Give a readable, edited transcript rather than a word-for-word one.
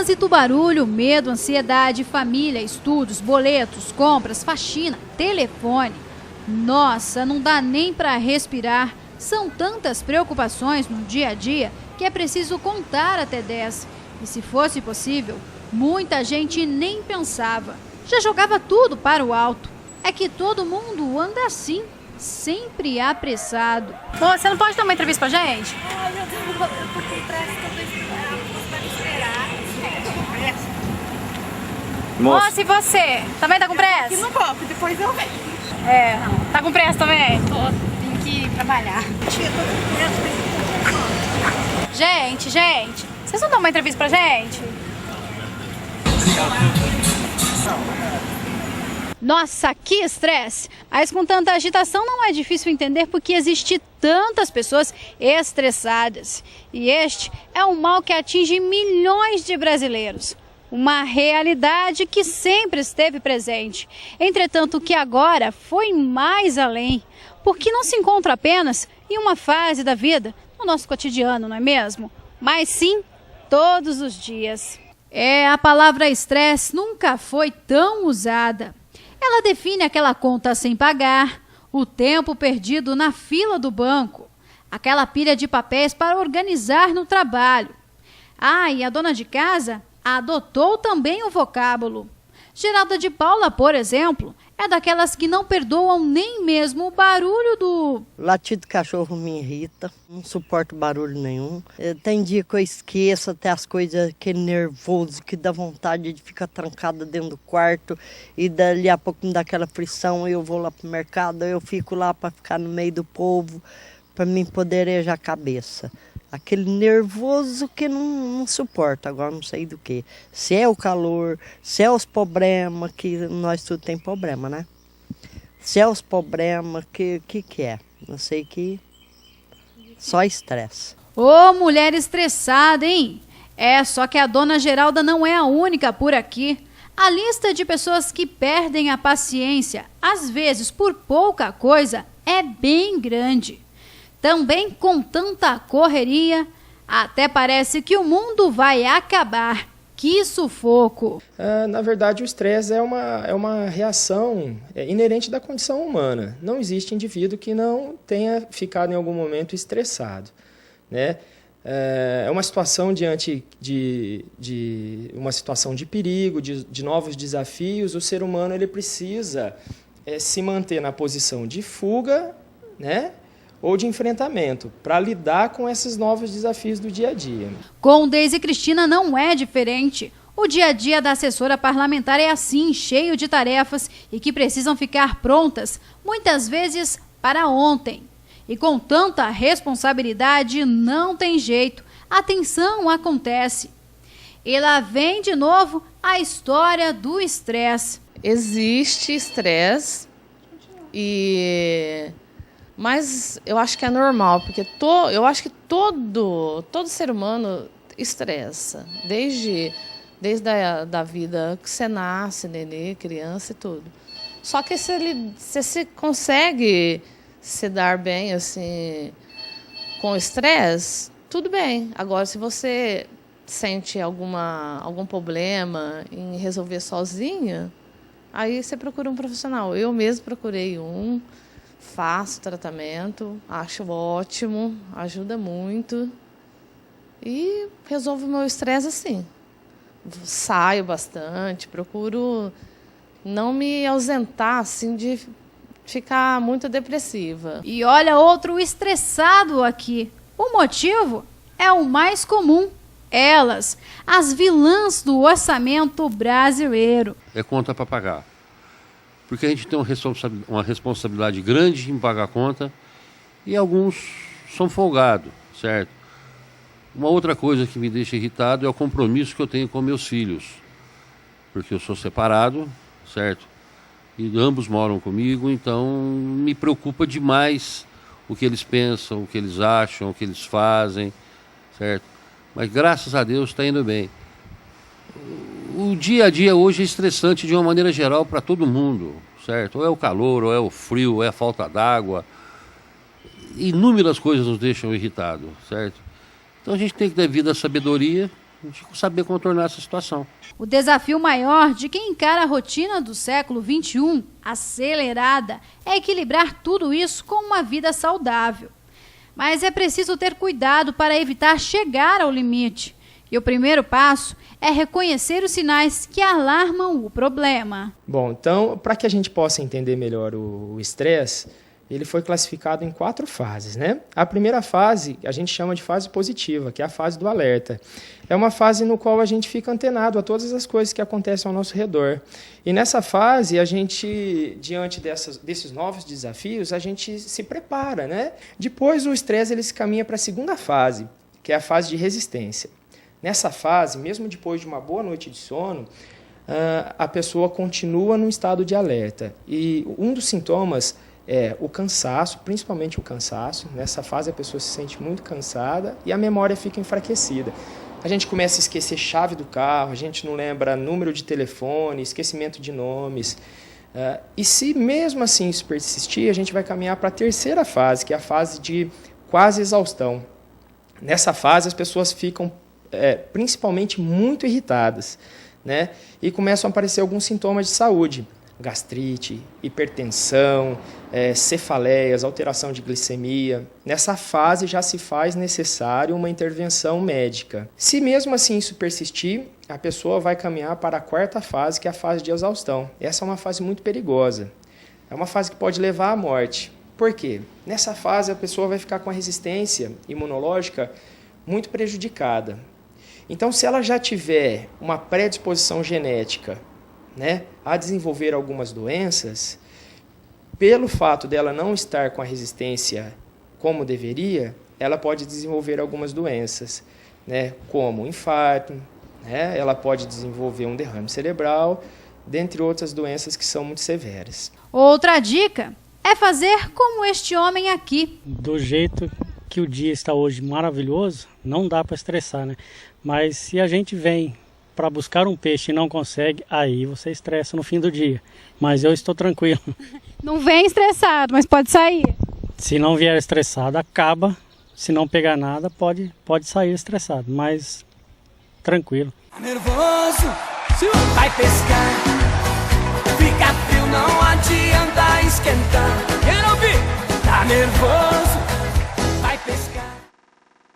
Trânsito, barulho, medo, ansiedade, família, estudos, boletos, compras, faxina, telefone. Nossa, não dá nem para respirar. São tantas preocupações no dia a dia que é preciso contar até 10. E se fosse possível, muita gente nem pensava. Já jogava tudo para o alto. É que todo mundo anda assim, sempre apressado. Ô, você não pode dar uma entrevista pra gente? Porque parece que eu tô esperar. Moça, e você? Também tá com pressa? Aqui no golpe, depois eu venho. É, tá com pressa também? Tenho que trabalhar. Gente, vocês não dão uma entrevista pra gente? Nossa, que estresse! Mas com tanta agitação não é difícil entender porque existe tantas pessoas estressadas. E este é um mal que atinge milhões de brasileiros. Uma realidade que sempre esteve presente. Entretanto, que agora foi mais além. Porque não se encontra apenas em uma fase da vida, no nosso cotidiano, não é mesmo? Mas sim, todos os dias. A palavra estresse nunca foi tão usada. Ela define aquela conta sem pagar, o tempo perdido na fila do banco, aquela pilha de papéis para organizar no trabalho. E a dona de casa adotou também o vocábulo. Geralda de Paula, por exemplo, é daquelas que não perdoam nem mesmo o barulho do... Latido de cachorro me irrita, não suporto barulho nenhum. Tem dia que eu esqueço até as coisas, aquele nervoso que dá vontade de ficar trancada dentro do quarto e dali a pouco me dá aquela frição, eu vou lá pro mercado, eu fico lá para ficar no meio do povo, para mim poder arejar a cabeça. Aquele nervoso que não suporta, agora não sei do que. Se é o calor, se é os problemas, que nós tudo tem problema, né? Se é os problemas, que é? Não sei que só estresse. Ô, mulher estressada, hein? Só que a dona Geralda não é a única por aqui. A lista de pessoas que perdem a paciência, às vezes por pouca coisa, é bem grande. Também com tanta correria, até parece que o mundo vai acabar. Que sufoco! Na verdade, o estresse é uma reação inerente da condição humana. Não existe indivíduo que não tenha ficado em algum momento estressado, né? É uma situação diante de uma situação de perigo, de novos desafios. O ser humano ele precisa se manter na posição de fuga, né? Ou de enfrentamento, para lidar com esses novos desafios do dia a dia. Com Deise Cristina não é diferente. O dia a dia da assessora parlamentar é assim, cheio de tarefas e que precisam ficar prontas, muitas vezes para ontem. E com tanta responsabilidade, não tem jeito, a tensão acontece. E lá vem de novo a história do estresse. Existe estresse mas eu acho que é normal, porque eu acho que todo ser humano estressa, desde da vida que você nasce, nenê, criança e tudo. Só que se você consegue se dar bem assim, com estresse, tudo bem. Agora, se você sente algum problema em resolver sozinha, aí você procura um profissional. Eu mesmo procurei faço tratamento, acho ótimo, ajuda muito e resolvo o meu estresse assim. Saio bastante, procuro não me ausentar assim de ficar muito depressiva. E olha outro estressado aqui. O motivo é o mais comum. Elas, as vilãs do orçamento brasileiro. É conta para pagar. Porque a gente tem uma responsabilidade grande em pagar a conta e alguns são folgados, certo? Uma outra coisa que me deixa irritado é o compromisso que eu tenho com meus filhos. Porque eu sou separado, certo? E ambos moram comigo, então me preocupa demais o que eles pensam, o que eles acham, o que eles fazem, certo? Mas graças a Deus está indo bem. O dia a dia hoje é estressante de uma maneira geral para todo mundo, certo? Ou é o calor, ou é o frio, ou é a falta d'água. Inúmeras coisas nos deixam irritados, certo? Então a gente tem que dar vida à sabedoria, de saber contornar essa situação. O desafio maior de quem encara a rotina do século XXI, acelerada, é equilibrar tudo isso com uma vida saudável. Mas é preciso ter cuidado para evitar chegar ao limite. E o primeiro passo é reconhecer os sinais que alarmam o problema. Bom, então, para que a gente possa entender melhor o estresse, ele foi classificado em 4 fases, né? A primeira fase a gente chama de fase positiva, que é a fase do alerta. É uma fase no qual a gente fica antenado a todas as coisas que acontecem ao nosso redor. E nessa fase, a gente, diante desses novos desafios, a gente se prepara, né? Depois, o estresse ele se caminha para a segunda fase, que é a fase de resistência. Nessa fase, mesmo depois de uma boa noite de sono, a pessoa continua num estado de alerta. E um dos sintomas é o cansaço, principalmente o cansaço. Nessa fase a pessoa se sente muito cansada e a memória fica enfraquecida. A gente começa a esquecer chave do carro, a gente não lembra número de telefone, esquecimento de nomes. E se mesmo assim isso persistir, a gente vai caminhar para a terceira fase, que é a fase de quase exaustão. Nessa fase as pessoas ficam principalmente muito irritadas, né? E começam a aparecer alguns sintomas de saúde. Gastrite, hipertensão, cefaleias, alteração de glicemia. Nessa fase já se faz necessário uma intervenção médica. Se mesmo assim isso persistir, a pessoa vai caminhar para a quarta fase, que é a fase de exaustão. Essa é uma fase muito perigosa. É uma fase que pode levar à morte. Por quê? Nessa fase a pessoa vai ficar com a resistência imunológica muito prejudicada. Então, se ela já tiver uma predisposição genética, né, a desenvolver algumas doenças, pelo fato dela não estar com a resistência como deveria, ela pode desenvolver algumas doenças, né, como infarto, né, ela pode desenvolver um derrame cerebral, dentre outras doenças que são muito severas. Outra dica é fazer como este homem aqui. Do jeito que o dia está hoje maravilhoso, não dá para estressar, né? Mas se a gente vem para buscar um peixe e não consegue, aí você estressa no fim do dia. Mas eu estou tranquilo. Não vem estressado, mas pode sair. Se não vier estressado, acaba. Se não pegar nada, pode sair estressado, mas tranquilo. Nervoso, vai pescar. Fica frio, não adianta esquentar. Quero ouvir. Tá nervoso.